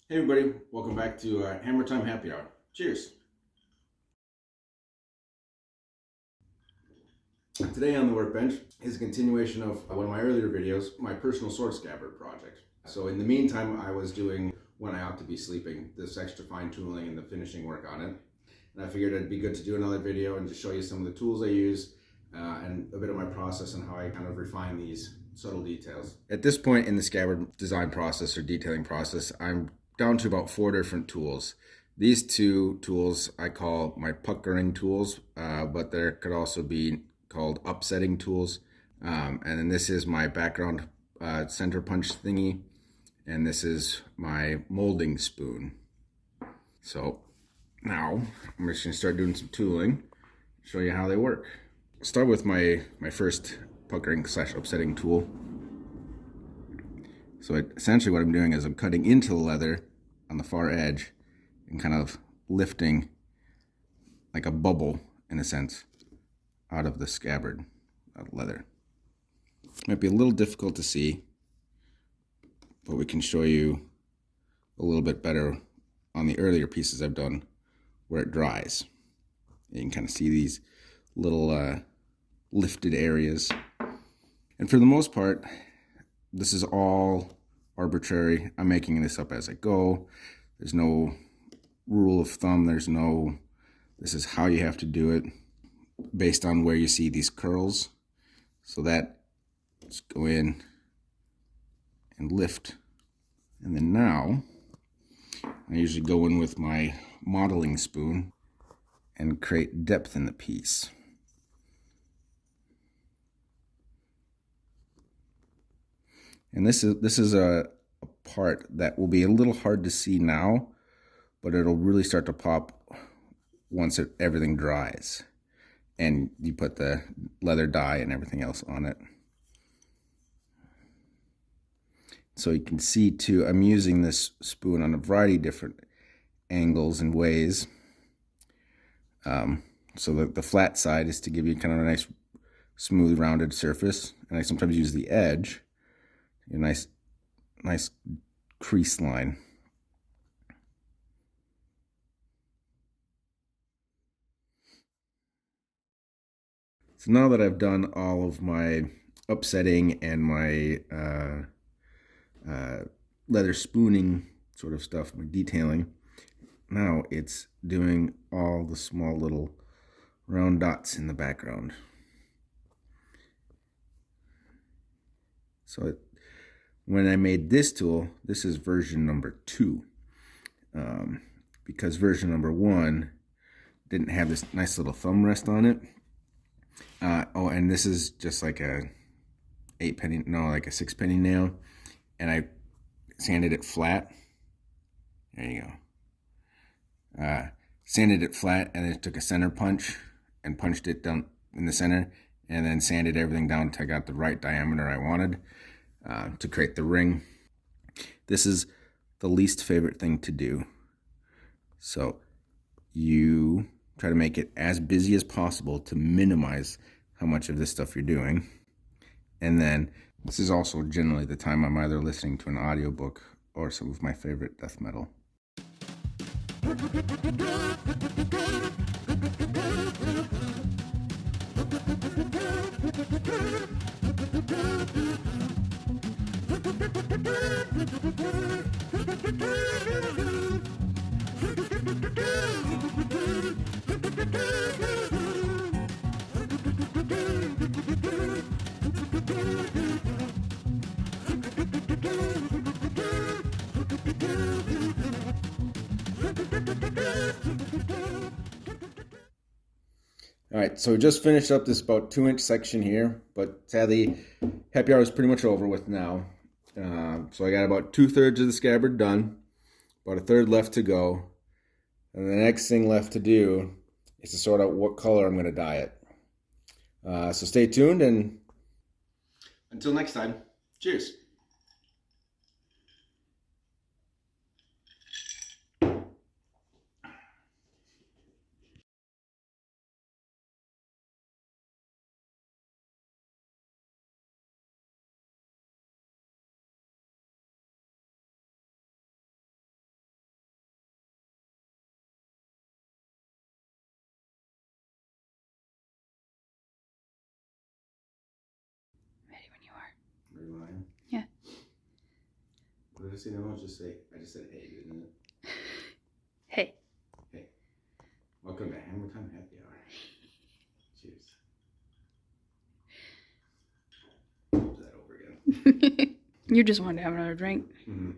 Hey everybody, welcome back to Hammer Time Happy Hour. Cheers. Today on the workbench is a continuation of one of my earlier videos, my personal sword scabbard project. So in the meantime, I was doing When I Ought to Be Sleeping, this extra fine tooling and the finishing work on it. And I figured it'd be good to do another video and just show you some of the tools I use and a bit of my process and how I kind of refine these subtle details. At this point in the scabbard design process or detailing process, I'm down to about 4 different tools. These 2 tools I call my puckering tools, but there could also be called upsetting tools. And then this is my background center punch thingy, and this is my molding spoon. So now I'm just gonna start doing some tooling, show you how they work. I'll start with my first puckering / upsetting tool. So essentially what I'm doing is I'm cutting into the leather on the far edge and kind of lifting like a bubble, in a sense, out of the scabbard of leather. Might be a little difficult to see, but we can show you a little bit better on the earlier pieces I've done where it dries. You can kind of see these little lifted areas. And for the most part, this is all arbitrary. I'm making this up as I go. There's no rule of thumb. There's no, this is how you have to do it based on where you see these curls. So that, let's go in and lift. And then now, I usually go in with my modeling spoon and create depth in the piece. And this is a part that will be a little hard to see now, but it'll really start to pop once everything dries and you put the leather dye and everything else on it. So you can see too, I'm using this spoon on a variety of different angles and ways. So the flat side is to give you kind of a nice smooth rounded surface, and I sometimes use the edge, a nice crease line. So now that I've done all of my upsetting and my leather spooning sort of stuff, my detailing, now it's doing all the small little round dots in the background. So when I made this tool, this is version number 2, because version number 1 didn't have this nice little thumb rest on it. Oh, and this is just like a 8-penny, no, like a 6-penny nail, and I sanded it flat. There you go. Sanded it flat, and then took a center punch and punched it down in the center, and then sanded everything down until I got the right diameter I wanted to create the ring. This is the least favorite thing to do. So you try to make it as busy as possible to minimize how much of this stuff you're doing. And then this is also generally the time I'm either listening to an audiobook or some of my favorite death metal. All right, so we just finished up this about 2-inch section here, but sadly, happy hour is pretty much over with now. So I got about 2/3 of the scabbard done, about 1/3 left to go. And the next thing left to do is to sort out what color I'm going to dye it. So stay tuned, and until next time, cheers. did I say no? I just said hey, didn't it? Hey. Hey. Welcome to Hammer Time Happy Hour. Cheers. Do that over again. You just wanted to have another drink. Mm-hmm.